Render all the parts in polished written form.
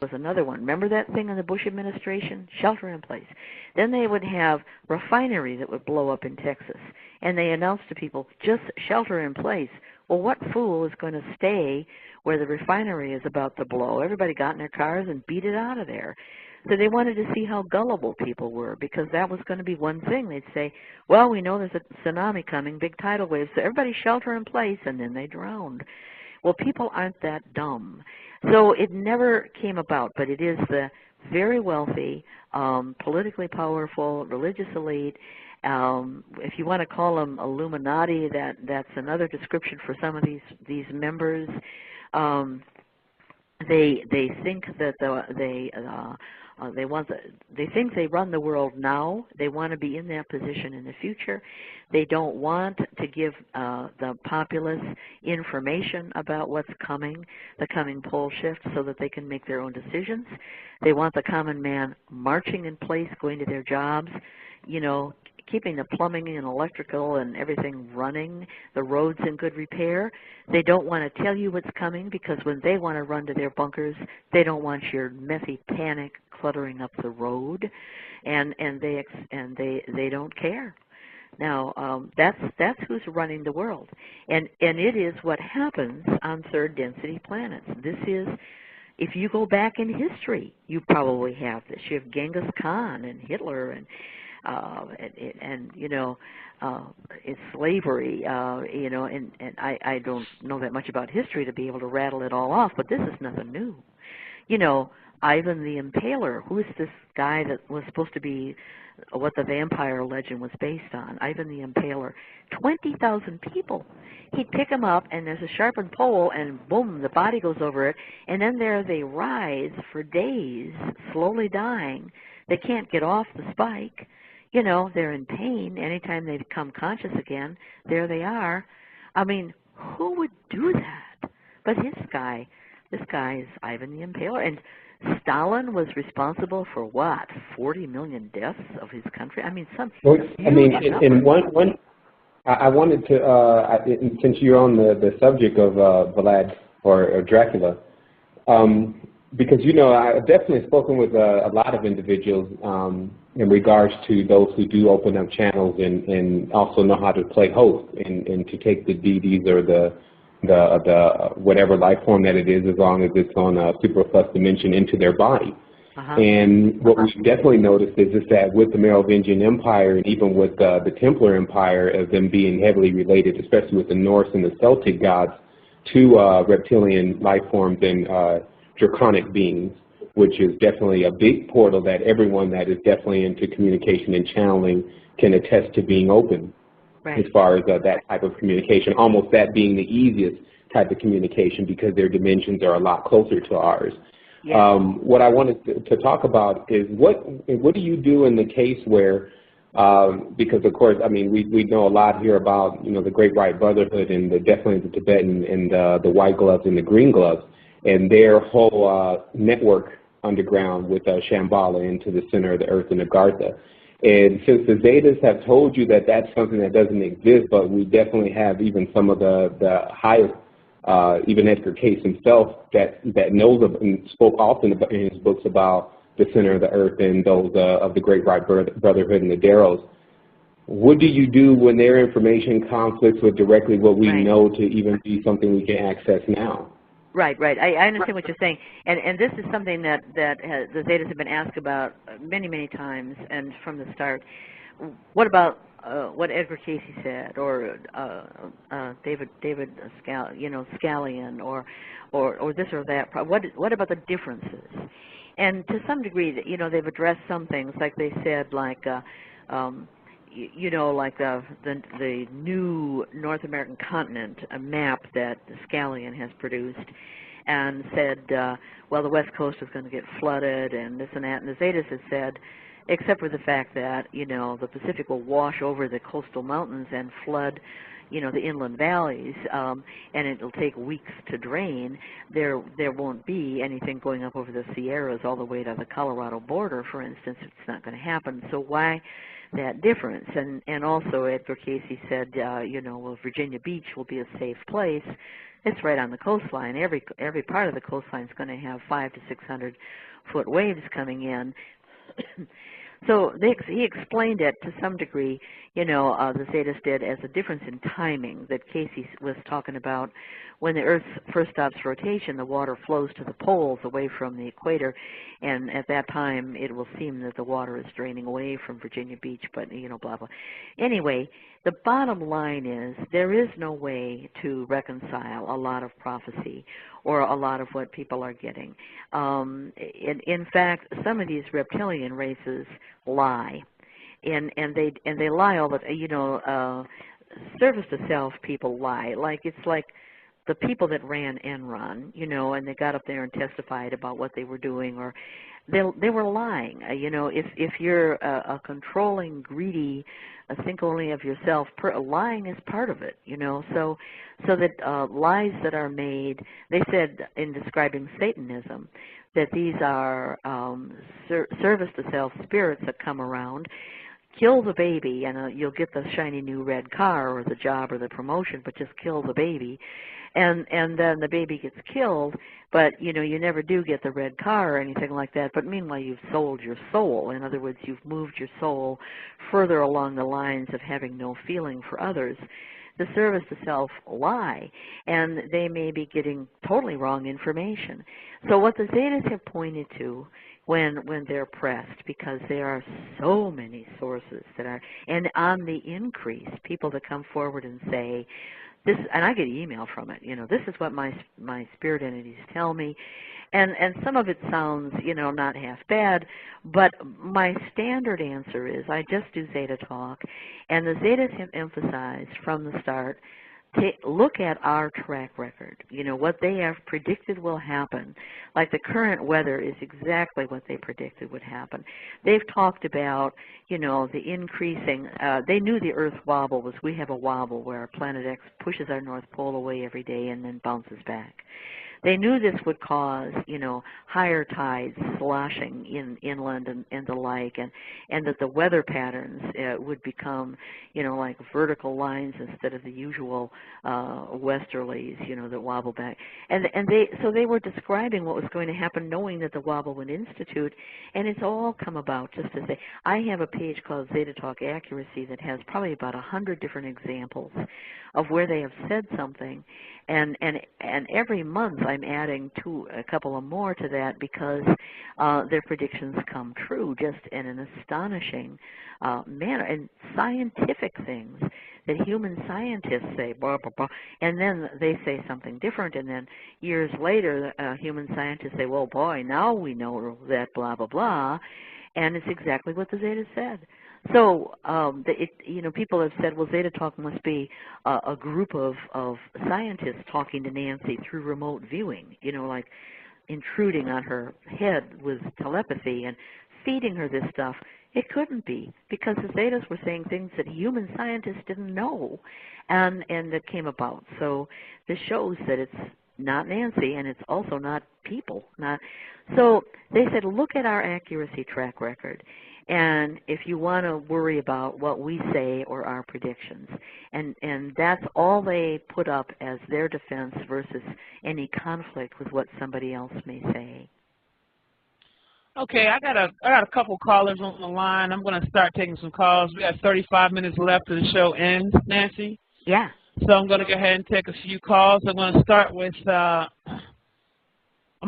was another one. Remember that thing in the Bush administration? Shelter in place. Then they would have refinery that would blow up in Texas. And they announced to people, just shelter in place. Well, what fool is going to stay where the refinery is about to blow? Everybody got in their cars and beat it out of there. So they wanted to see how gullible people were, because that was going to be one thing. They'd say, well, we know there's a tsunami coming, big tidal waves, so everybody shelter in place, and then they drowned. Well, people aren't that dumb. So it never came about, but it is the very wealthy, politically powerful, religious elite. If you want to call them Illuminati, that's another description for some of these members. They think that they think they run the world now. They want to be in that position in the future. They don't want to give the populace information about what's coming, the coming pole shift, so that they can make their own decisions. They want the common man marching in place, going to their jobs, keeping the plumbing and electrical and everything running, the roads in good repair. They don't want to tell you what's coming, because when they want to run to their bunkers, they don't want your messy panic cluttering up the road, and they don't care. Now that's who's running the world, and it is what happens on third density planets. This is, if you go back in history, you probably have this. You have Genghis Khan and Hitler and it's slavery, and I don't know that much about history to be able to rattle it all off, but this is nothing new. Ivan the Impaler, who is this guy that was supposed to be what the vampire legend was based on? Ivan the Impaler, 20,000 people. He'd pick them up, and there's a sharpened pole, and boom, the body goes over it, and then there they rise for days, slowly dying. They can't get off the spike. They're in pain. Anytime they become conscious again, there they are. I mean, who would do that? But this guy is Ivan the Impaler. And Stalin was responsible for what? 40 million deaths of his country? I mean, in one I wanted to, since you're on the subject of Vlad or Dracula, because, I've definitely spoken with a lot of individuals in regards to those who do open up channels and also know how to play host and to take the deities or the whatever life form that it is, as long as it's on a superplus dimension, into their body. And what we've definitely noticed is that with the Merovingian Empire and even with the Templar Empire, of them being heavily related, especially with the Norse and the Celtic gods, to reptilian life forms and draconic beings, which is definitely a big portal that everyone that is definitely into communication and channeling can attest to being open. Right. As far as that type of communication, almost that being the easiest type of communication, because their dimensions are a lot closer to ours. Yeah. What I wanted to talk about is what do you do in the case where, because of course, I mean, we know a lot here about, the Great White Brotherhood and definitely the Tibetan and the white gloves and the green gloves, and their whole network underground with Shambhala into the center of the earth and Agartha. And since the Zetas have told you that that's something that doesn't exist, but we definitely have even some of the highest, even Edgar Cayce himself, that knows of and spoke often in his books about the center of the earth and those of the Great White Brotherhood and the Darrows. What do you do when their information conflicts with directly what we know to even be something we can access now? Right. I understand what you're saying, and this is something that the Zetas have been asked about many times, and from the start. What about what Edgar Cayce said, or David Scallion, or this or that? What about the differences? And to some degree, they've addressed some things, like they said, like like the new North American continent, a map that Scallion has produced, and said, well, the West Coast is going to get flooded and this and that. And the Zetas has said, except for the fact that, the Pacific will wash over the coastal mountains and flood, the inland valleys, and it'll take weeks to drain, there won't be anything going up over the Sierras all the way to the Colorado border, for instance. It's not going to happen. So why that difference? And also Edgar Cayce said, well, Virginia Beach will be a safe place It's right on the coastline. Every part of the coastline is going to have 500 to 600 foot waves coming in. So he explained it to some degree, the Zetas did, as a difference in timing that Casey was talking about. When the Earth first stops rotation, the water flows to the poles away from the equator, and at that time it will seem that the water is draining away from Virginia Beach, but, blah, blah. Anyway, the bottom line is there is no way to reconcile a lot of prophecy or a lot of what people are getting. In fact, some of these reptilian races lie, and they lie all the service to self people lie. It's like the people that ran Enron, and they got up there and testified about what they were doing, or they were lying. If you're a controlling, greedy, think only of yourself, lying is part of it. So that lies that are made, they said in describing Satanism, that these are service to self spirits that come around, kill the baby, and you'll get the shiny new red car or the job or the promotion, but just kill the baby. And then the baby gets killed, but you never do get the red car or anything like that. But meanwhile, you've sold your soul. In other words, you've moved your soul further along the lines of having no feeling for others. The service to self lie, and they may be getting totally wrong information. So what the Zetas have pointed to when they're pressed, because there are so many sources that are, and on the increase, people that come forward and say, this, and I get email from it, this is what my spirit entities tell me, and some of it sounds, not half bad, but my standard answer is I just do Zeta talk, and the Zetas have emphasized from the start, look at our track record. What they have predicted will happen. Like the current weather is exactly what they predicted would happen. They've talked about, the increasing, they knew the Earth wobble was, we have a wobble where our planet X pushes our North Pole away every day and then bounces back. They knew this would cause, higher tides, sloshing inland and the like, and that the weather patterns would become, like vertical lines instead of the usual westerlies, that wobble back. So they were describing what was going to happen, knowing that the wobble would institute, and it's all come about just to say. I have a page called Zeta Talk Accuracy that has probably about 100 different examples of where they have said something, and every month I'm adding a couple of more to that because their predictions come true just in an astonishing manner. And scientific things that human scientists say, blah, blah, blah, and then they say something different, and then years later human scientists say, well, boy, now we know that blah, blah, blah, and it's exactly what the Zeta said. So, people have said, well, Zeta Talk must be a group of scientists talking to Nancy through remote viewing, like intruding on her head with telepathy and feeding her this stuff. It couldn't be, because the Zetas were saying things that human scientists didn't know, and that came about. So this shows that it's not Nancy, and it's also not people. So they said, look at our accuracy track record. And if you want to worry about what we say or our predictions, and that's all they put up as their defense versus any conflict with what somebody else may say. Okay, I got a couple callers on the line. I'm going to start taking some calls. We got 35 minutes left till the show ends, Nancy. Yeah. So I'm going to go ahead and take a few calls. I'm going to start with, I'm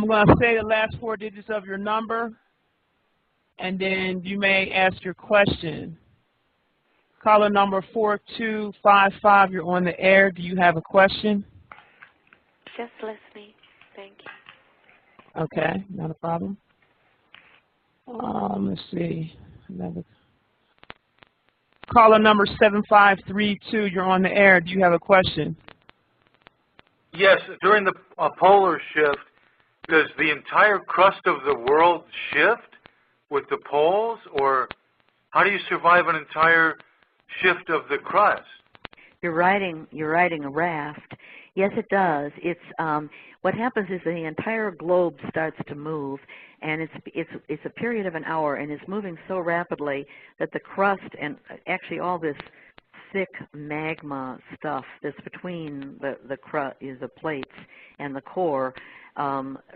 going to say the last 4 digits of your number, and then you may ask your question. Caller number 4255, you're on the air. Do you have a question? Just listening. Thank you. Okay, not a problem. Let's see. Caller number 7532, you're on the air. Do you have a question? Yes, during the polar shift, does the entire crust of the world shift with the poles, or how do you survive an entire shift of the crust? You're riding a raft. Yes, it does. It's what happens is the entire globe starts to move, and it's a period of an hour, and it's moving so rapidly that the crust and actually all this thick magma stuff that's between the plates and the core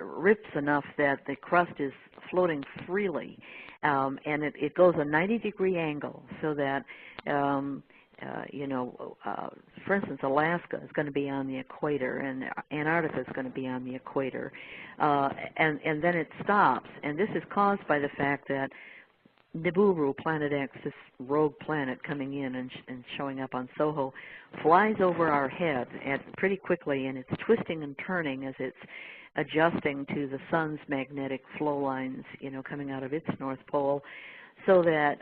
rips enough that the crust is floating freely, and it goes a 90-degree angle so that for instance, Alaska is going to be on the equator, and Antarctica is going to be on the equator, and then it stops. And this is caused by the fact that Nibiru, Planet X, this rogue planet coming in and showing up on SOHO, flies over our head pretty quickly, and it's twisting and turning as it's adjusting to the sun's magnetic flow lines, coming out of its north pole, so that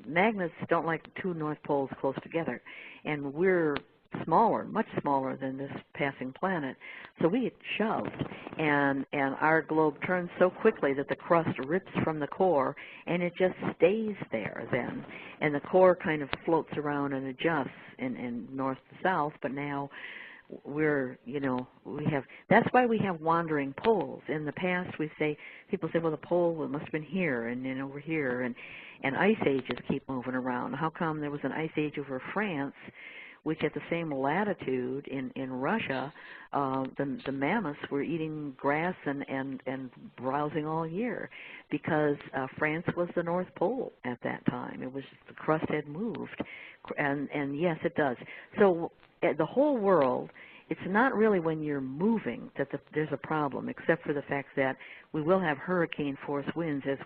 magnets don't like two north poles close together, and we're smaller, much smaller than this passing planet, so we get shoved, and our globe turns so quickly that the crust rips from the core, and it just stays there then, and the core kind of floats around and adjusts in north to south, but now that's why we have wandering poles. In the past, people say, well, the pole must have been here and then over here, and ice ages keep moving around. How come there was an ice age over France, which at the same latitude in Russia, the mammoths were eating grass and browsing all year, because France was the North Pole at that time. It was the crust had moved, and yes, it does. So the whole world, it's not really when you're moving that there's a problem, except for the fact that we will have hurricane force winds as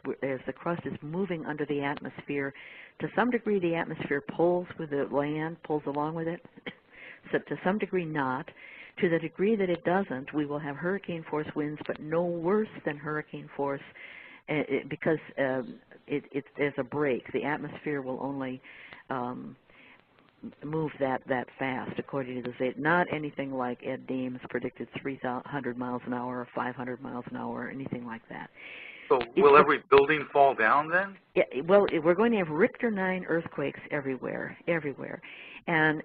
the crust is moving under the atmosphere. To some degree, the atmosphere pulls with the land, pulls along with it. So to some degree, not. To the degree that it doesn't, we will have hurricane force winds, but no worse than hurricane force, because there's a break. The atmosphere will only move that fast, according to the Zeta. Not anything like Ed Dames predicted 300 miles an hour or 500 miles an hour or anything like that. So will every building fall down then? Yeah, well, we're going to have Richter 9 earthquakes everywhere. And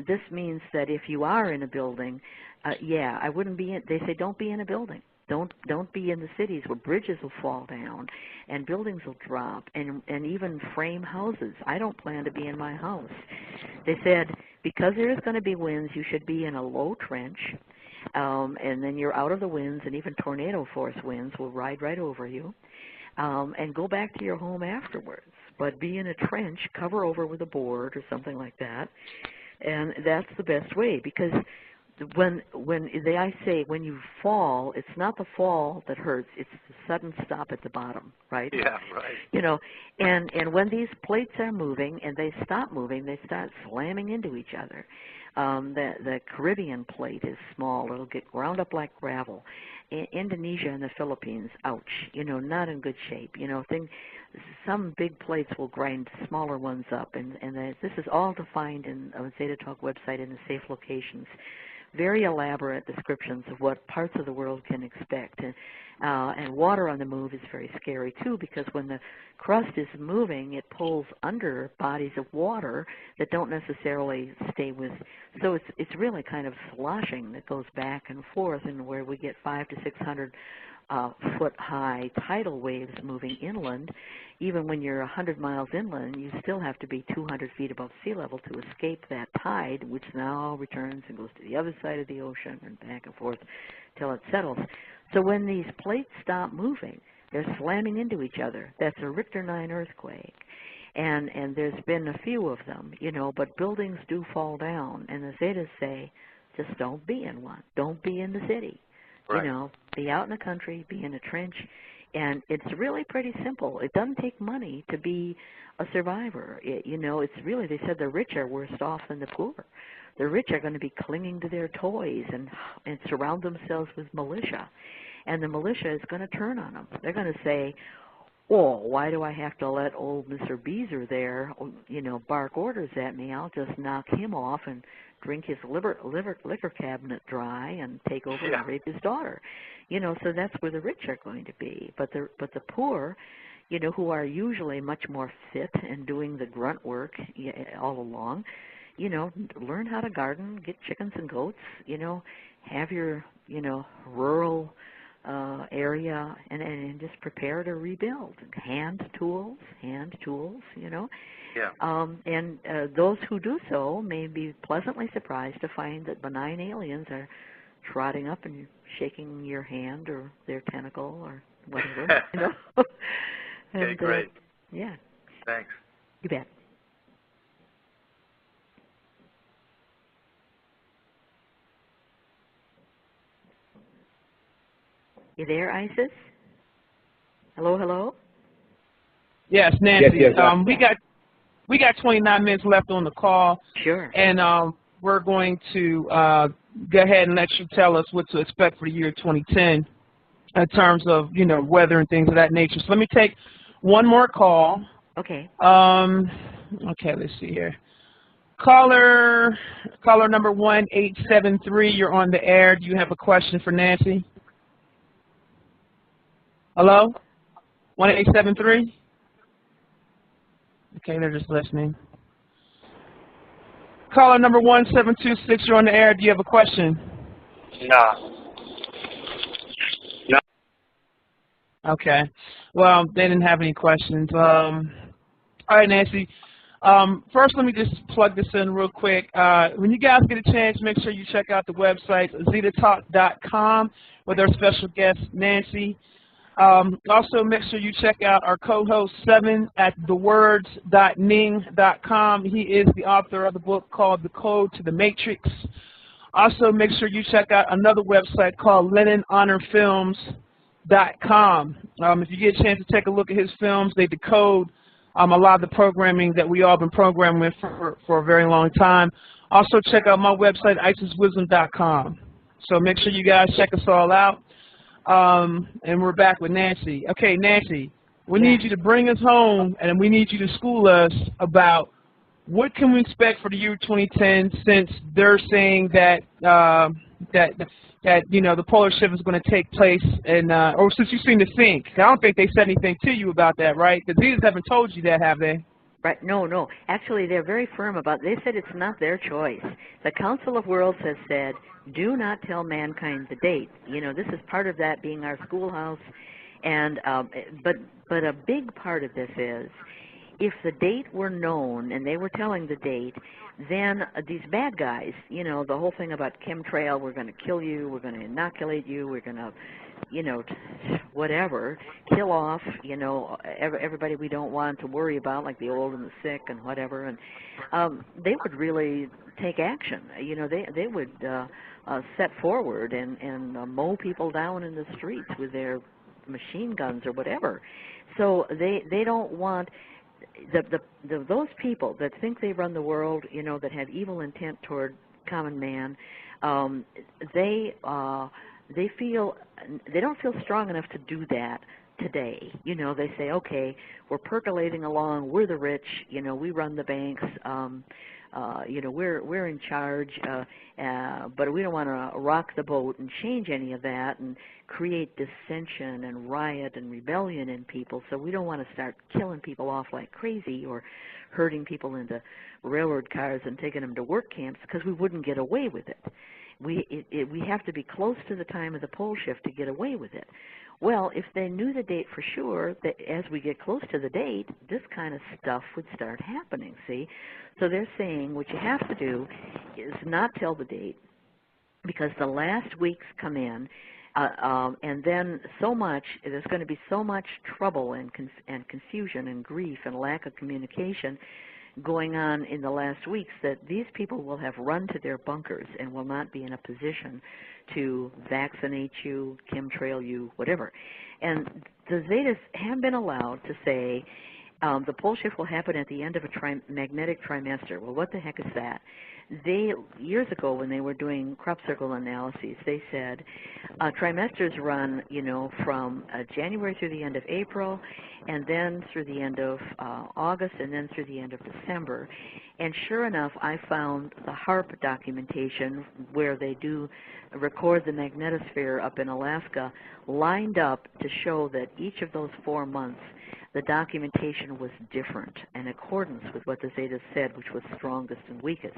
this means that if you are in a building, I wouldn't be in, they say don't be in a building. Don't be in the cities where bridges will fall down and buildings will drop, and even frame houses. I don't plan to be in my house. They said because there is going to be winds, you should be in a low trench, and then you're out of the winds, and even tornado force winds will ride right over you, and go back to your home afterwards. But be in a trench, cover over with a board or something like that, and that's the best way, because when I say when you fall, it's not the fall that hurts, it's the sudden stop at the bottom, right? Yeah, right. And when these plates are moving and they stop moving, they start slamming into each other. The Caribbean plate is small; it'll get ground up like gravel. Indonesia and the Philippines, ouch! Not in good shape. Some big plates will grind smaller ones up, and this is all defined in a Zeta Talk website in the safe locations. Very elaborate descriptions of what parts of the world can expect. And water on the move is very scary, too, because when the crust is moving, it pulls under bodies of water that don't necessarily stay with. So it's really kind of sloshing that goes back and forth, and where we get 500 to 600 foot high tidal waves moving inland. Even when you're 100 miles inland, you still have to be 200 feet above sea level to escape that tide, which now returns and goes to the other side of the ocean and back and forth till it settles. So when these plates stop moving, they're slamming into each other. That's a Richter 9 earthquake. And there's been a few of them, but buildings do fall down. And the Zetas say, just don't be in one. Don't be in the city. Right. Be out in the country, be in a trench. And it's really pretty simple. It doesn't take money to be a survivor. It's really, they said the rich are worse off than the poor. The rich are going to be clinging to their toys and surround themselves with militia. And the militia is going to turn on them. They're going to say, oh, why do I have to let old Mr. Beezer there, bark orders at me? I'll just knock him off and drink his liquor cabinet dry and take over and rape his daughter. So that's where the rich are going to be. But the poor, who are usually much more fit and doing the grunt work all along, learn how to garden, get chickens and goats, have your, rural area and just prepare to rebuild. Hand tools, you know. Yeah. And those who do so may be pleasantly surprised to find that benign aliens are trotting up and shaking your hand or their tentacle or whatever, you know. And, okay, great. Yeah. Thanks. You bet. You there, Isis? Hello, hello? Yes, Nancy. Yes, we got 29 minutes left on the call. Sure. And we're going to go ahead and let you tell us what to expect for the year 2010 in terms of, you know, weather and things of that nature. So let me take one more call. Okay. Okay, let's see here. Caller number 1873, you're on the air. Do you have a question for Nancy? Hello? 1873? Okay, they're just listening. Caller number 1726, you're on the air. Do you have a question? No. Okay. Well, they didn't have any questions. All right, Nancy. First, let me just plug this in real quick. When you guys get a chance, make sure you check out the website, zetatalk.com, with our special guest, Nancy. Also, make sure you check out our co-host, Seven, at thewords.ning.com. He is the author of the book called The Code to the Matrix. Also, make sure you check out another website called LennonHonorFilms.com. If you get a chance to take a look at his films, they decode a lot of the programming that we all been programming with for a very long time. Also, check out my website, IsisWisdom.com. So make sure you guys check us all out. And we're back with Nancy. Okay, Nancy, we need you to bring us home, and we need you to school us about what can we expect for the year 2010, since they're saying that you know, the polar shift is going to take place, and or since you've seen the sync. I don't think they said anything to you about that, right? The Zetas haven't told you that, have they? Right. No. Actually, they're very firm about it. They said it's not their choice. The Council of Worlds has said, do not tell mankind the date. You know, this is part of that being our schoolhouse. And but a big part of this is, if the date were known and they were telling the date, then these bad guys, you know, the whole thing about chemtrail, we're going to kill you, we're going to inoculate you, we're going to, you know, whatever, kill off, you know, everybody we don't want to worry about, like the old and the sick and whatever, and they would really take action. You know, they would set forward and mow people down in the streets with their machine guns or whatever. So they don't want those people that think they run the world, you know, that have evil intent toward common man. They don't feel strong enough to do that today. You know, they say, okay, we're percolating along, we're the rich, you know, we run the banks, you know, we're in charge, but we don't want to rock the boat and change any of that and create dissension and riot and rebellion in people. So we don't want to start killing people off like crazy or herding people into railroad cars and taking them to work camps, because we wouldn't get away with it. We have to be close to the time of the pole shift to get away with it. Well, if they knew the date for sure, that as we get close to the date, this kind of stuff would start happening, see? So they're saying what you have to do is not tell the date, because the last weeks come in, and then there's going to be so much trouble and confusion and grief and lack of communication going on in the last weeks that these people will have run to their bunkers and will not be in a position to vaccinate you, chemtrail you, whatever. And the Zetas have been allowed to say the pole shift will happen at the end of a magnetic trimester. Well, what the heck is that? Years ago, when they were doing crop circle analyses, they said trimesters run, you know, from January through the end of April, and then through the end of August, and then through the end of December. And sure enough, I found the HARP documentation where they do record the magnetosphere up in Alaska lined up to show that each of those 4 months the documentation was different in accordance with what the Zetas said, which was strongest and weakest.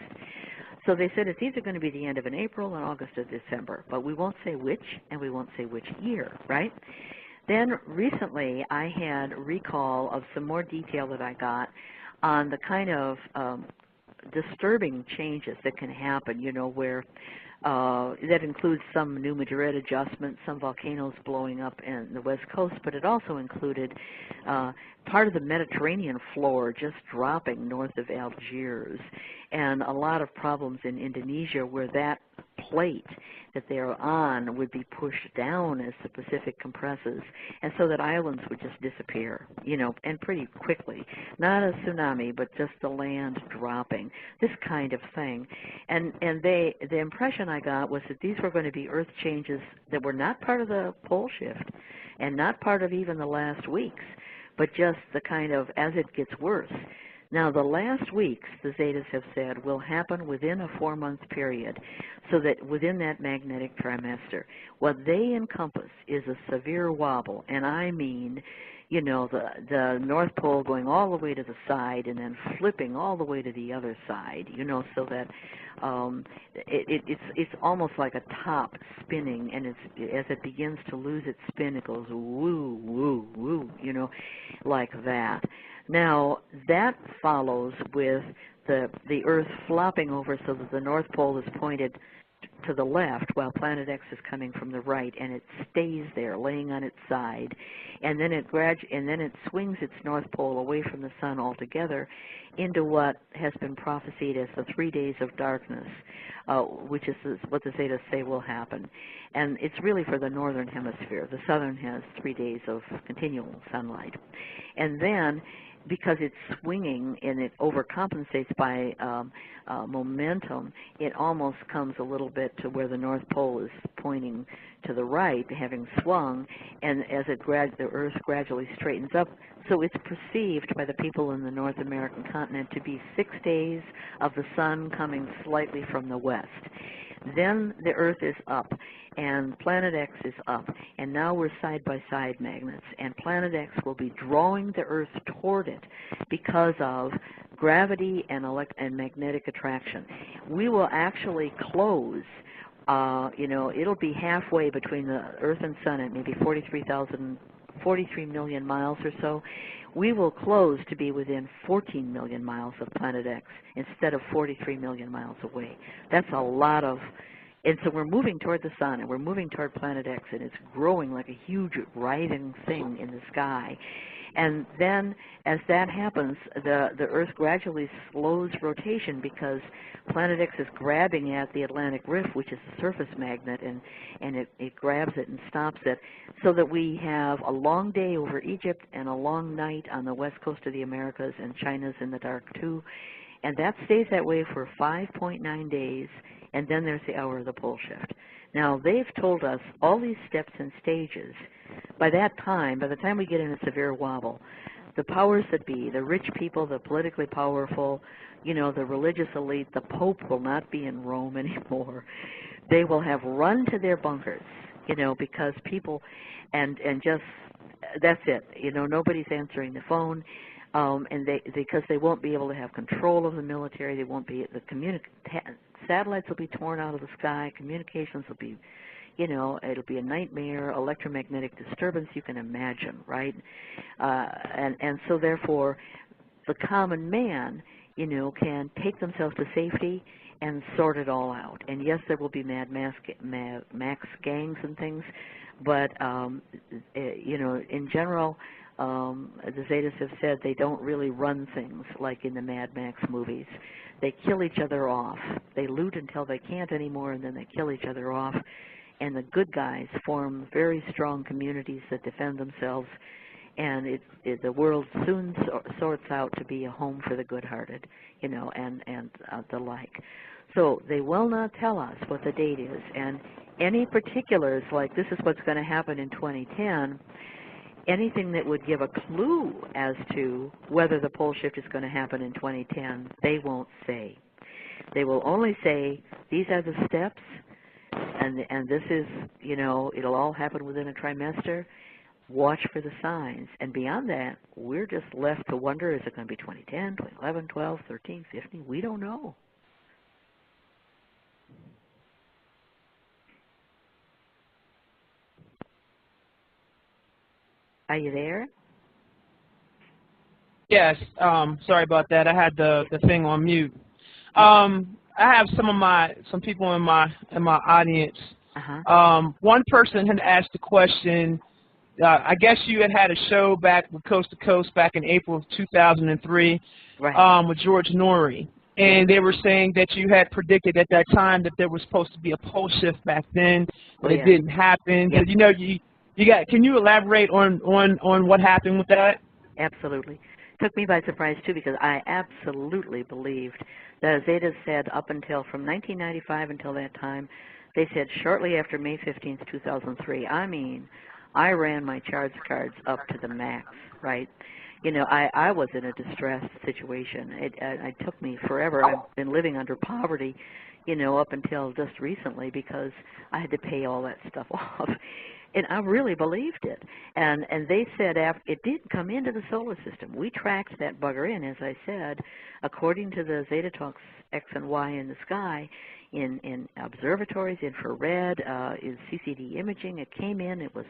So they said it's either going to be the end of April and August or December, but we won't say which, and we won't say which year, right? Then recently I had recall of some more detail that I got on the kind of disturbing changes that can happen, you know, where that includes some New Madrid adjustments, some volcanoes blowing up in the West Coast, but it also included part of the Mediterranean floor just dropping north of Algiers, and a lot of problems in Indonesia where that plate that they're on would be pushed down as the Pacific compresses, and so that islands would just disappear, you know, and pretty quickly. Not a tsunami, but just the land dropping, this kind of thing. And the impression I got was that these were going to be Earth changes that were not part of the pole shift and not part of even the last weeks, but just the kind of as it gets worse. Now, the last weeks, the Zetas have said, will happen within a 4-month period, so that within that magnetic trimester. What they encompass is a severe wobble, and I mean, you know, the North Pole going all the way to the side and then flipping all the way to the other side, you know, so that it's almost like a top spinning, and as it begins to lose its spin, it goes woo, woo, woo, you know, like that. Now, that follows with the Earth flopping over so that the North Pole is pointed to the left while Planet X is coming from the right, and it stays there, laying on its side, and then it swings its North Pole away from the Sun altogether into what has been prophesied as the 3 days of darkness, which is what the Zetas say will happen. And it's really for the northern hemisphere. The southern has 3 days of continual sunlight. And then, because it's swinging and it overcompensates by momentum, it almost comes a little bit to where the North Pole is pointing to the right, having swung, and as the Earth gradually straightens up, so it's perceived by the people in the North American continent to be 6 days of the sun coming slightly from the west. Then the Earth is up, and Planet X is up, and now we're side-by-side magnets, and Planet X will be drawing the Earth toward it because of gravity and magnetic attraction. We will actually close, you know, it'll be halfway between the Earth and Sun at maybe 43 million miles or so. We will close to be within 14 million miles of Planet X instead of 43 million miles away. That's a lot of, and so we're moving toward the Sun, and we're moving toward Planet X, and it's growing like a huge writhing thing in the sky. And then as that happens, the Earth gradually slows rotation because Planet X is grabbing at the Atlantic Rift, which is a surface magnet, and it grabs it and stops it, so that we have a long day over Egypt and a long night on the west coast of the Americas, and China's in the dark too. And that stays that way for 5.9 days, and then there's the hour of the pole shift. Now, they've told us all these steps and stages. By the time we get in a severe wobble, the powers that be, the rich people, the politically powerful, you know, the religious elite, the Pope will not be in Rome anymore. They will have run to their bunkers, you know, because people, and just, that's it. You know, nobody's answering the phone, and because they won't be able to have control of the military. They won't be, satellites will be torn out of the sky, communications will be, you know, it'll be a nightmare, electromagnetic disturbance you can imagine, right? And so therefore, the common man, you know, can take themselves to safety and sort it all out. And yes, there will be Mad Max gangs and things, but, you know, in general, the Zetas have said they don't really run things like in the Mad Max movies. They kill each other off. They loot until they can't anymore, and then they kill each other off. And the good guys form very strong communities that defend themselves, and the world soon sorts out to be a home for the good-hearted, you know, and the like. So they will not tell us what the date is, and any particulars like this is what's going to happen in 2010, anything that would give a clue as to whether the pole shift is going to happen in 2010, they won't say. They will only say, these are the steps, and this is, you know, it'll all happen within a trimester. watch for the signs. And beyond that, we're just left to wonder, is it going to be 2010, 2011, 12, 13, 15? We don't know. Are you there? Yes. Sorry about that. I had the thing on mute. I have some people in my audience. One person had asked a question. I guess you had a show back with Coast to Coast back in April of 2003 with George Norrie. And they were saying that you had predicted at that time that there was supposed to be a pole shift back then, but it didn't happen. Yep. So, you know, can you elaborate on what happened with that? Absolutely. Took me by surprise, too, because I absolutely believed that Zeta said up until from 1995 until that time, they said shortly after May 15th, 2003. I mean, I ran my charts cards up to the max, right? You know, I was in a distressed situation. It took me forever. I've been living under poverty, you know, up until just recently because I had to pay all that stuff off. And I really believed it. And they said it didn't come into the solar system. We tracked that bugger in, as I said, according to the Zeta Talks X and Y in the sky, in observatories, infrared, in CCD imaging. It came in. It was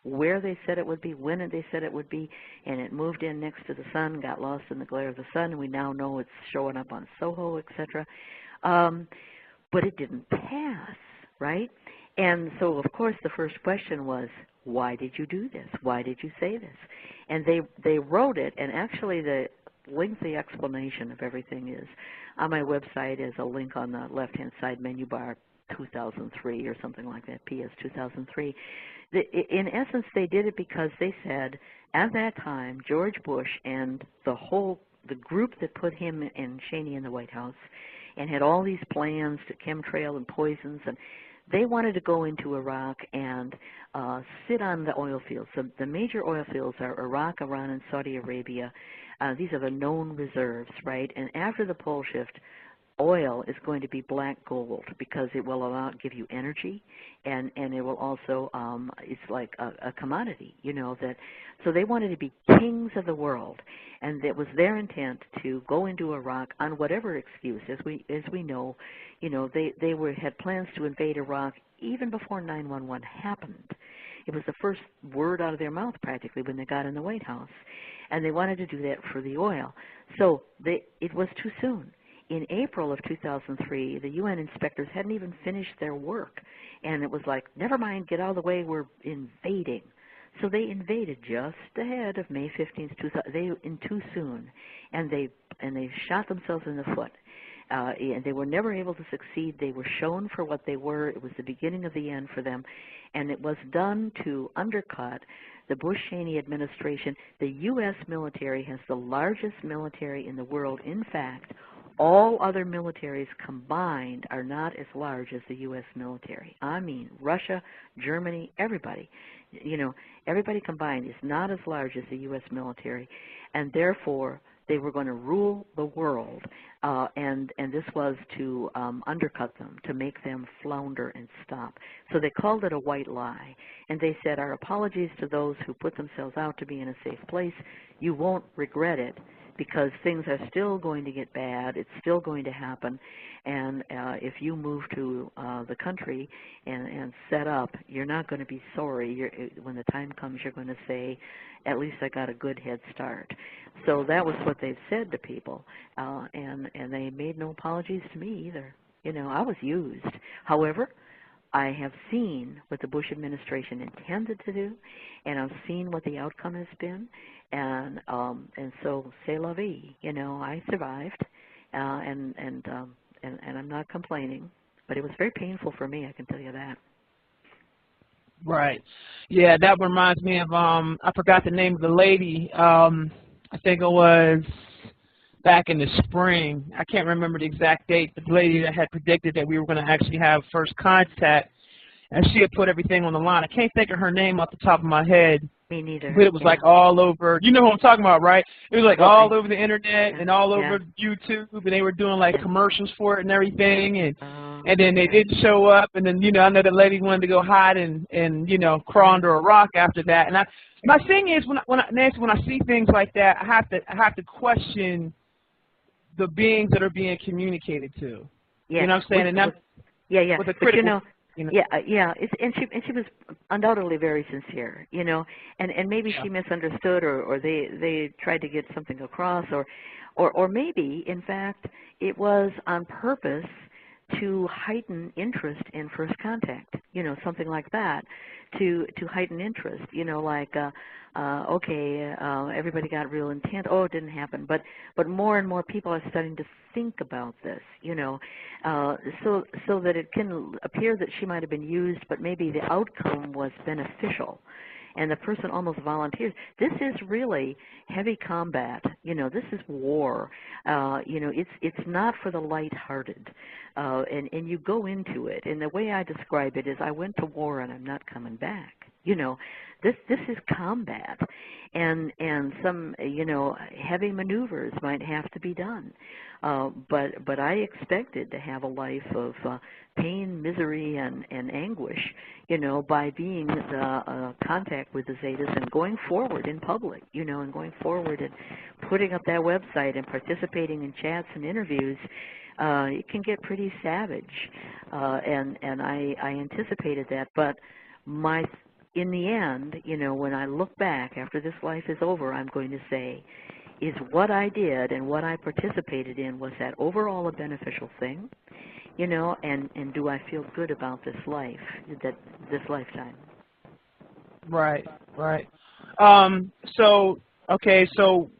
where they said it would be, when they said it would be, and it moved in next to the sun, got lost in the glare of the sun, and we now know it's showing up on SOHO, etc. But it didn't pass, right? And so, of course, the first question was, why did you do this? Why did you say this? And they wrote it, and actually the lengthy explanation of everything is on my website is a link on the left-hand side menu bar, 2003 or something like that, PS 2003. In essence, they did it because they said at that time George Bush and the group that put him and Cheney in the White House and had all these plans to chemtrail and poisons, and they wanted to go into Iraq and sit on the oil fields. So the major oil fields are Iraq, Iran, and Saudi Arabia. These are the known reserves, right? And after the pole shift, oil is going to be black gold because it will give you energy, and it will also, it's like a commodity, you know, that. So they wanted to be kings of the world, and it was their intent to go into Iraq on whatever excuse. As we know, you know, they had plans to invade Iraq even before 9/11 happened. It was the first word out of their mouth practically when they got in the White House, and they wanted to do that for the oil. So it was too soon. In April of 2003, the UN inspectors hadn't even finished their work, and it was like, never mind, get out of the way, we're invading. So they invaded just ahead of May 15th, 2000, too soon, and they shot themselves in the foot. And they were never able to succeed. They were shown for what they were. It was the beginning of the end for them, and it was done to undercut the Bush-Cheney administration. The U.S. military has the largest military in the world. In fact, all other militaries combined are not as large as the U.S. military. I mean, Russia, Germany, everybody. You know, everybody combined is not as large as the U.S. military, and therefore they were going to rule the world, and this was to undercut them, to make them flounder and stop. So they called it a white lie, and they said, our apologies to those who put themselves out to be in a safe place. You won't regret it, because things are still going to get bad. It's still going to happen. And if you move to the country and set up, you're not going to be sorry. When the time comes, you're going to say, at least I got a good head start. So that was what they've said to people. And they made no apologies to me either. You know, I was used. However, I have seen what the Bush administration intended to do, and I've seen what the outcome has been, and so c'est la vie. You know, I survived, and I'm not complaining, but it was very painful for me, I can tell you that. Right. Yeah, that reminds me of I forgot the name of the lady. I think it was back in the spring. I can't remember the exact date, but the lady that had predicted that we were going to actually have first contact, and she had put everything on the line. I can't think of her name off the top of my head. Me neither. But it was like all over. You know who I'm talking about, right? It was like all over the internet and all over YouTube, and they were doing like commercials for it and everything, and then they didn't show up, and then, you know, I know the lady wanted to go hide and you know, crawl under a rock after that, and My thing is, Nancy, when I see things like that, I have to question the beings that are being communicated to. Yeah. You know what I'm saying? Yeah. With a but critical, yeah. And she was undoubtedly very sincere, and maybe she misunderstood, or they tried to get something across, or maybe in fact it was on purpose to heighten interest in first contact, something like that, to heighten interest, everybody got real intent. Oh, it didn't happen, but more and more people are starting to think about this, so that it can appear that she might have been used, but maybe the outcome was beneficial. And the person almost volunteers. This is really heavy combat. This is war. It's not for the lighthearted. And you go into it. And the way I describe it is, I went to war and I'm not coming back. This is combat, and some heavy maneuvers might have to be done. But I expected to have a life of pain, misery, and anguish, by being contact with the Zetas and going forward in public, and going forward and putting up that website and participating in chats and interviews. It can get pretty savage, and I anticipated that. But in the end, when I look back after this life is over, I'm going to say, is what I did and what I participated in, was that overall a beneficial thing? And do I feel good about this life, this lifetime? Right. So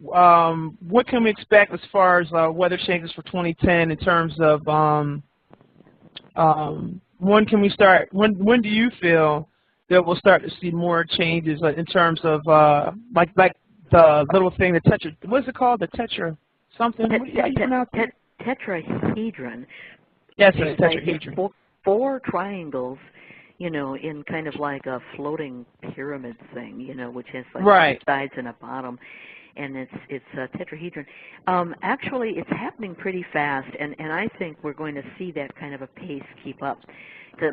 what can we expect as far as weather changes for 2010 in terms of when can we start? When do you feel that we'll start to see more changes in terms of like the little thing, the tetra? What's it called? The tetra something? How you pronounce it? Tetrahedron. Yes, it's tetrahedron. It's four triangles, in kind of like a floating pyramid thing, which has like two sides and a bottom, and it's a tetrahedron. Actually, it's happening pretty fast, and I think we're going to see that kind of a pace keep up.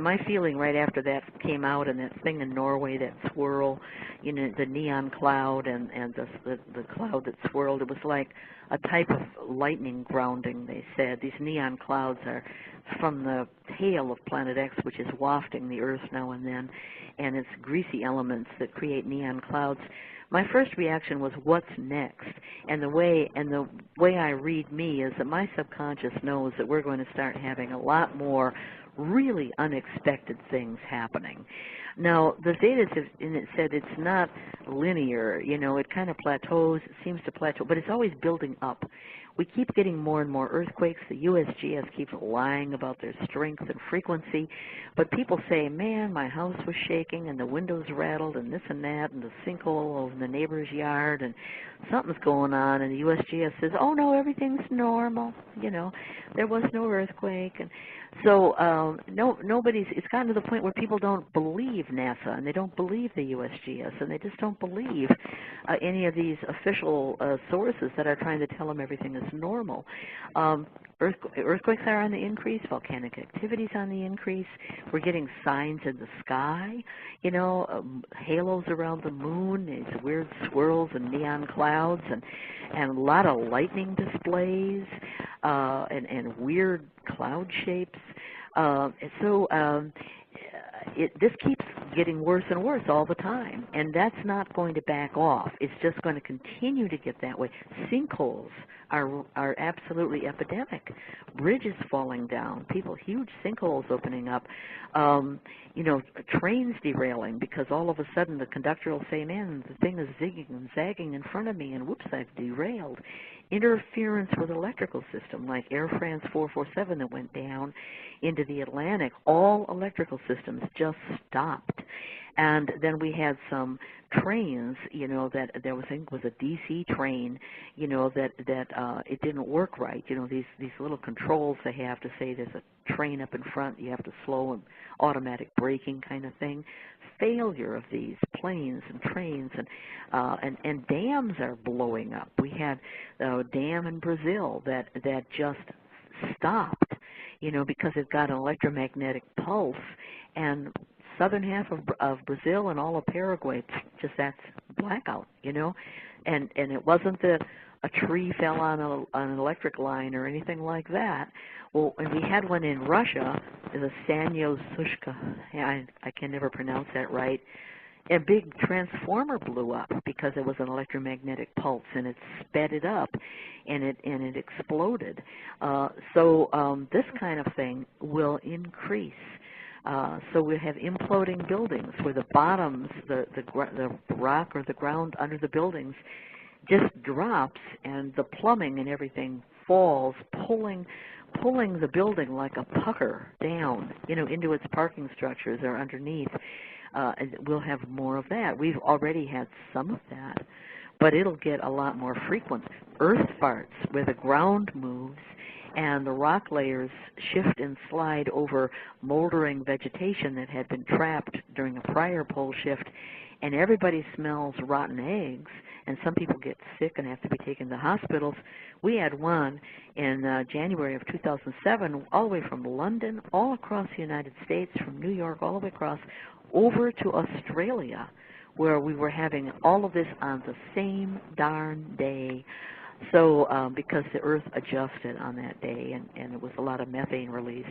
My feeling right after that came out, and that thing in Norway, that swirl, the neon cloud and the cloud that swirled, it was like a type of lightning grounding, they said. These neon clouds are from the tail of Planet X, which is wafting the Earth now and then, and it's greasy elements that create neon clouds. My first reaction was, what's next? And the way I read me is that my subconscious knows that we're going to start having a lot more really unexpected things happening. Now, the Zetas have said it's not linear. It kind of plateaus, it seems to plateau, but it's always building up. We keep getting more and more earthquakes. The USGS keeps lying about their strength and frequency, but people say, man, my house was shaking and the windows rattled and this and that and the sinkhole over in the neighbor's yard and something's going on, and the USGS says, oh no, everything's normal. There was no earthquake. And so it's gotten to the point where people don't believe NASA, and they don't believe the USGS, and they just don't believe any of these official sources that are trying to tell them everything is normal. Earthquakes are on the increase. Volcanic activity is on the increase. We're getting signs in the sky, halos around the moon, these weird swirls and neon clouds, and a lot of lightning displays, and weird cloud shapes. This keeps getting worse and worse all the time, and that's not going to back off. It's just going to continue to get that way. Sinkholes are absolutely epidemic. Bridges falling down, huge sinkholes opening up, trains derailing because all of a sudden the conductor will say, man, the thing is zigging and zagging in front of me, and whoops, I've derailed. Interference with electrical system, like Air France 447 that went down into the Atlantic. All electrical systems just stopped. And then we had some trains, that there was, I think, was a DC train, that it didn't work right. These little controls they have to say there's a train up in front, you have to slow and automatic braking kind of thing. Failure of these planes and trains, and dams are blowing up. We had a dam in Brazil that just stopped, because it got an electromagnetic pulse and southern half of Brazil and all of Paraguay, just that's blackout, you know, and it wasn't that a tree fell on an electric line or anything like that. Well, and we had one in Russia, the Sanyo-Sushka, I can never pronounce that right. A big transformer blew up because it was an electromagnetic pulse, and it sped it up, and it exploded. So this kind of thing will increase. So we have imploding buildings where the bottoms, the rock or the ground under the buildings just drops, and the plumbing and everything falls, pulling the building like a pucker down, you know, into its parking structures or underneath. We'll have more of that. We've already had some of that, but it'll get a lot more frequent. Earth farts, where the ground moves and the rock layers shift and slide over moldering vegetation that had been trapped during a prior pole shift, and everybody smells rotten eggs, and some people get sick and have to be taken to hospitals. We had one in January of 2007, all the way from London, all across the United States, from New York all the way across, over to Australia, where we were having all of this on the same darn day. So because the Earth adjusted on that day, and it was a lot of methane released.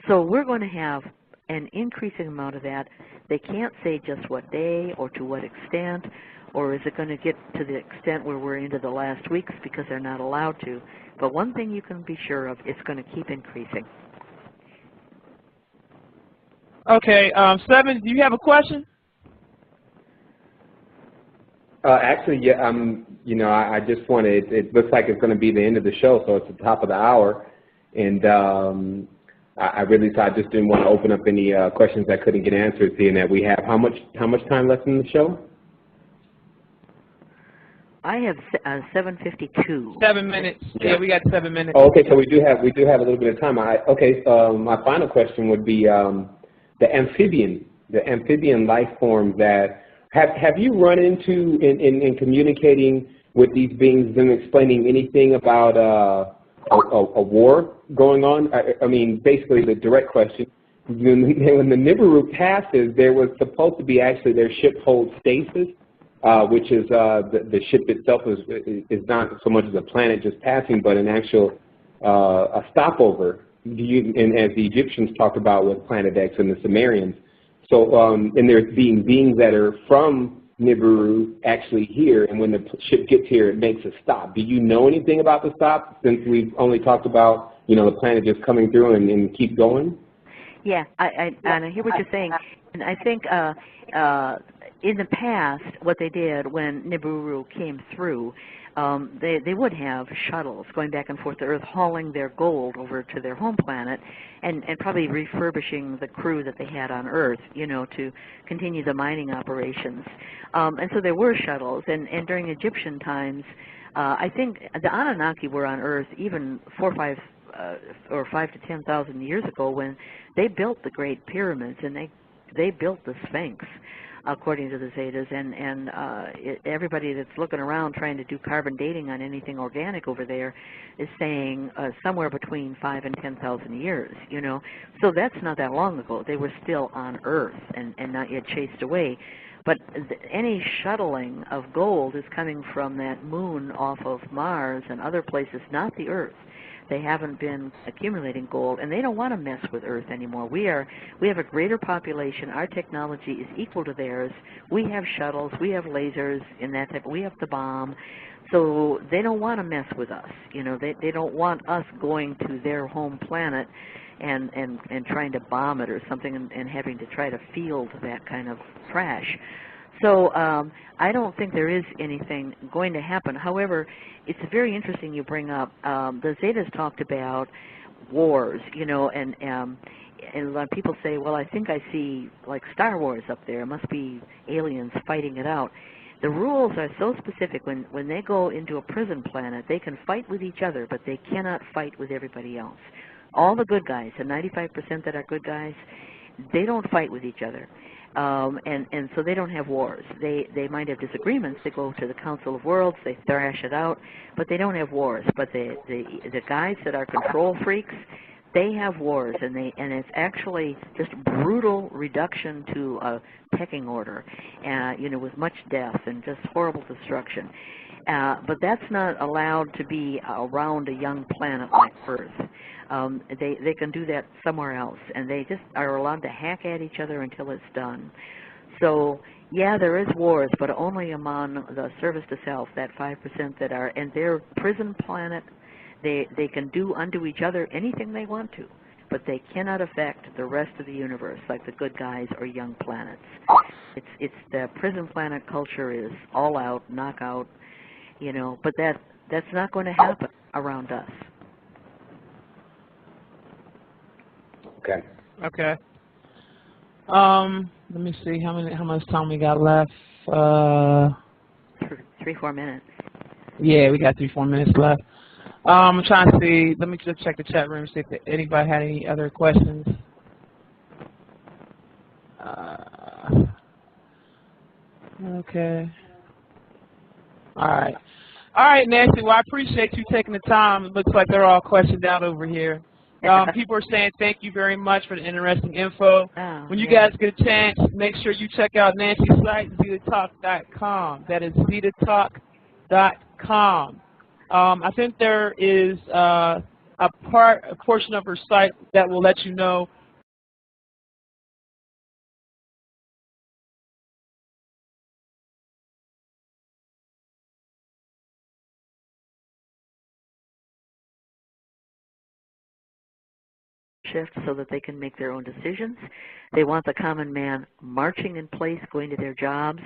So we're going to have an increasing amount of that. They can't say just what day or to what extent, or is it going to get to the extent where we're into the last weeks because they're not allowed to. But one thing you can be sure of, it's going to keep increasing. Okay, Seven, do you have a question? Actually, yeah. You know, I just wanted. It looks like it's going to be the end of the show, so it's the top of the hour, and I really thought I just didn't want to open up any questions that couldn't get answered. Seeing that we have how much time left in the show? I have 7:52. 7 minutes. Yeah, we got 7 minutes. Oh, okay, so we do have a little bit of time. Okay. My final question would be the amphibian life form that have you run into in communicating with these beings and explaining anything about a war going on? I mean, basically the direct question. When the Nibiru passes, there was supposed to be actually their ship holds stasis, which is the ship itself is not so much as a planet just passing, but an actual a stopover. And as the Egyptians talked about with Planet X and the Sumerians. So, and there's beings that are from Nibiru actually here, and when the ship gets here, it makes a stop. Do you know anything about the stop, since we've only talked about, you know, the planet just coming through and keep going? Yeah, and I hear what you're saying, and I think in the past, what they did when Nibiru came through, they would have shuttles going back and forth to Earth, hauling their gold over to their home planet, and probably refurbishing the crew that they had on Earth, you know, to continue the mining operations. And so there were shuttles, and during Egyptian times, I think the Anunnaki were on Earth even 5 to 10,000 years ago when they built the Great Pyramids, and they built the Sphinx, according to the Zetas, and everybody that's looking around trying to do carbon dating on anything organic over there is saying somewhere between 5 and 10,000 years, you know. So that's not that long ago. They were still on Earth and not yet chased away. But any shuttling of gold is coming from that moon off of Mars and other places, not the Earth. They haven't been accumulating gold, and they don't want to mess with Earth anymore. We have a greater population. Our technology is equal to theirs. We have shuttles. We have lasers and that type. We have the bomb. So they don't want to mess with us. You know, they don't want us going to their home planet and trying to bomb it or something and having to try to field that kind of trash. So I don't think there is anything going to happen. However, it's very interesting you bring up, the Zetas talked about wars, you know, and a lot of people say, well, I think I see like Star Wars up there. It must be aliens fighting it out. The rules are so specific. When they go into a prison planet, they can fight with each other, but they cannot fight with everybody else. All the good guys, the 95% that are good guys, they don't fight with each other. And so they don't have wars. They might have disagreements. They go to the Council of Worlds. They thrash it out, but they don't have wars. But the guys that are control freaks, They have wars, and it's actually just brutal reduction to a pecking order, with much death and just horrible destruction. But that's not allowed to be around a young planet like Earth. They can do that somewhere else, and they just are allowed to hack at each other until it's done. So, yeah, there is wars, but only among the service to self, that 5% that are, and their prison planet. They can do unto each other anything they want to, but they cannot affect the rest of the universe like the good guys or young planets. It's the prison planet culture is all out, knockout, but that's not going to happen around us. Okay. Okay. Let me see how much time we got left. 3-4 minutes. Yeah, we got 3-4 minutes left. I'm trying to see. Let me just check the chat room, see if anybody had any other questions. Okay. All right. All right, Nancy. Well, I appreciate you taking the time. It looks like they're all questioned out over here. People are saying thank you very much for the interesting info. When you guys get a chance, make sure you check out Nancy's site, zetatalk.com. That is zetatalk.com. I think there is a portion of her site that will let you know shift so that they can make their own decisions. They want the common man marching in place, going to their jobs,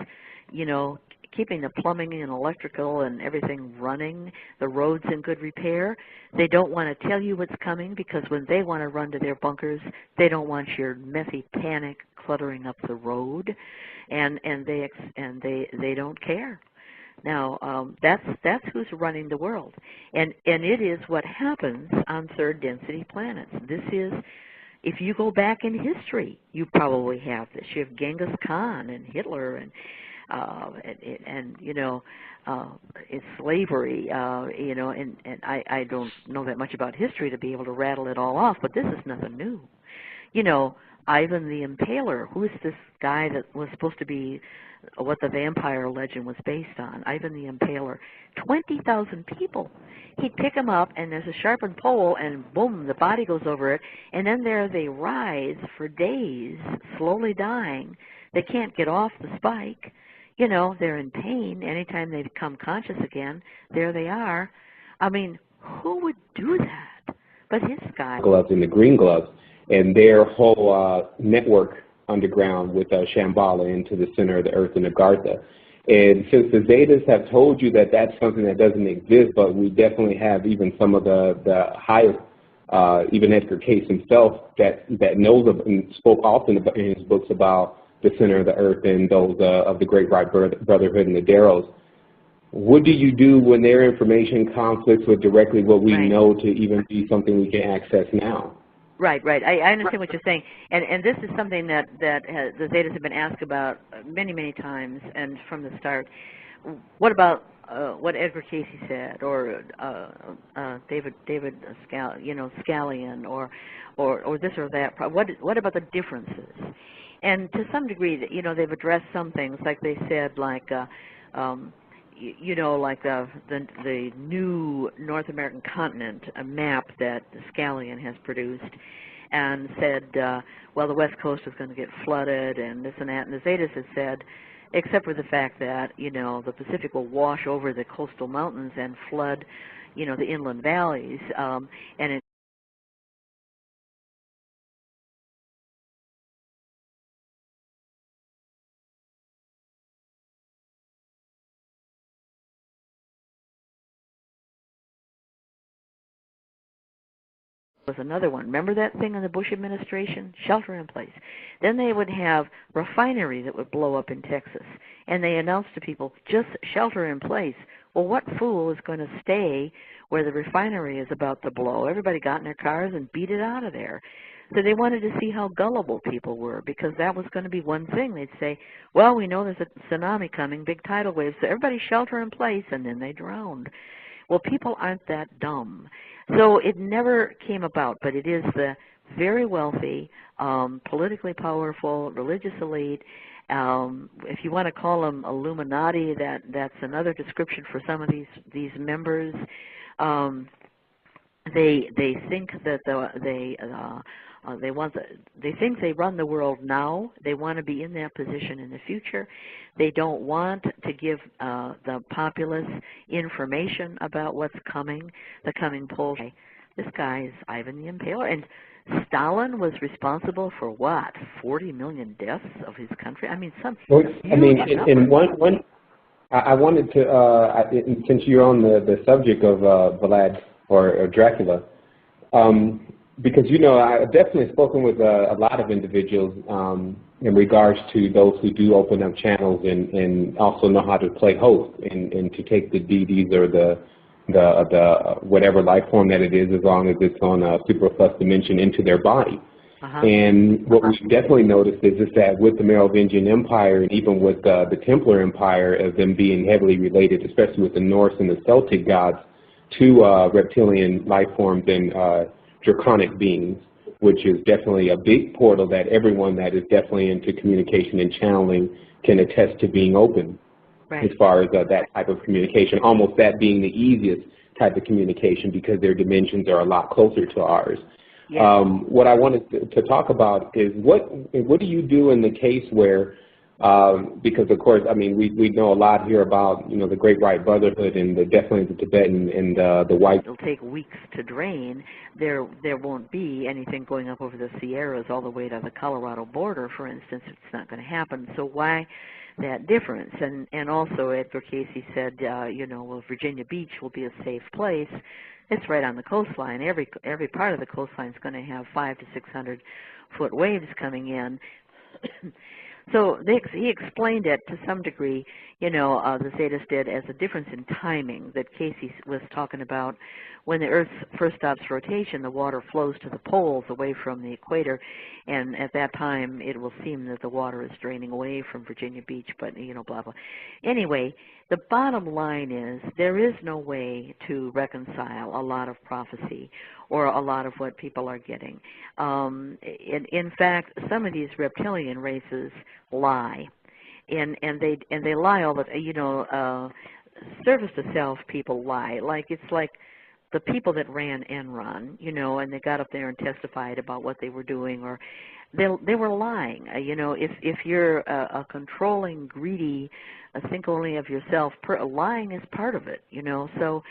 keeping the plumbing and electrical and everything running, the roads in good repair. They don't want to tell you what's coming because when they want to run to their bunkers, they don't want your messy panic cluttering up the road, and they don't care. Now, that's who's running the world, and it is what happens on third density planets. This is, if you go back in history, you probably have this. You have Genghis Khan and Hitler and it's slavery, and I don't know that much about history to be able to rattle it all off, but this is nothing new. Ivan the Impaler, who is this guy that was supposed to be what the vampire legend was based on? Ivan the Impaler, 20,000 people. He'd pick them up, and there's a sharpened pole, and boom, the body goes over it, and then there they rise for days, slowly dying. They can't get off the spike. They're in pain. Anytime they become conscious again, there they are. I mean, who would do that? But his guy. Gloves and the green gloves, and their whole network underground with Shambhala into the center of the earth and Agartha. And since the Zetas have told you that that's something that doesn't exist, but we definitely have even some of the highest, even Edgar Cayce himself, that knows of and spoke often in his books about the center of the earth and those of the Great Right Brotherhood and the Darrows. What do you do when their information conflicts with directly what we know to even be something we can access now? Right. I understand what you're saying, and this is something that the Zetas have been asked about many times, and from the start. What about what Edgar Cayce said, or David Scallion, or this or that? What about the differences? And to some degree, they've addressed some things, like they said, like like the new North American continent, a map that Scallion has produced, and said, well, the West Coast is going to get flooded and this and that. And the Zetas have said, except for the fact that, the Pacific will wash over the coastal mountains and flood, the inland valleys, and it was another one. Remember that thing in the Bush administration? Shelter in place. Then they would have refinery that would blow up in Texas. And they announced to people, just shelter in place. Well, what fool is going to stay where the refinery is about to blow? Everybody got in their cars and beat it out of there. So they wanted to see how gullible people were, because that was going to be one thing. They'd say, well, we know there's a tsunami coming, big tidal waves, so everybody shelter in place, and then they drowned. Well, people aren't that dumb. So it never came about, but it is the very wealthy, politically powerful, religious elite. If you want to call them Illuminati, that's another description for some of these members. They think that they think they run the world now. They want to be in that position in the future. They don't want to give the populace information about what's coming, the coming polls. This guy is Ivan the Impaler, and Stalin was responsible for what? 40 million deaths of his country. I mean, in one. I wanted to, since you're on the subject of Vlad or Dracula, because, you know, I've definitely spoken with a lot of individuals in regards to those who do open up channels and also know how to play host and to take the deities or the whatever life form that it is, as long as it's on a superfluous dimension, into their body. And what we've definitely noticed is that with the Merovingian Empire and even with the Templar Empire, of them being heavily related, especially with the Norse and the Celtic gods, to reptilian life forms and draconic beings, which is definitely a big portal that everyone that is definitely into communication and channeling can attest to being open. As far as that type of communication, almost that being the easiest type of communication because their dimensions are a lot closer to ours. What I wanted to talk about is what do you do in the case where, because of course, I mean, we know a lot here about, you know, the Great White Brotherhood and definitely the Tibetan and the white. It'll take weeks to drain. There won't be anything going up over the Sierras all the way to the Colorado border, for instance. It's not going to happen. So why that difference? And also Edgar Casey said, you know, well, Virginia Beach will be a safe place. It's right on the coastline. Every part of the coastline is going to have 500 to 600 foot waves coming in. So he explained it to some degree, you know, the Zetas did, as a difference in timing that Casey was talking about. When the Earth first stops rotation, the water flows to the poles away from the equator, and at that time it will seem that the water is draining away from Virginia Beach, but, you know, blah, blah. Anyway, the bottom line is there is no way to reconcile a lot of prophecy or a lot of what people are getting. In fact, some of these reptilian races lie, and they lie all the, you know, service to self people lie. Like, it's like the people that ran Enron, you know, and they got up there and testified about what they were doing, or they were lying. You know, if you're a controlling, greedy, think only of yourself, lying is part of it, you know. So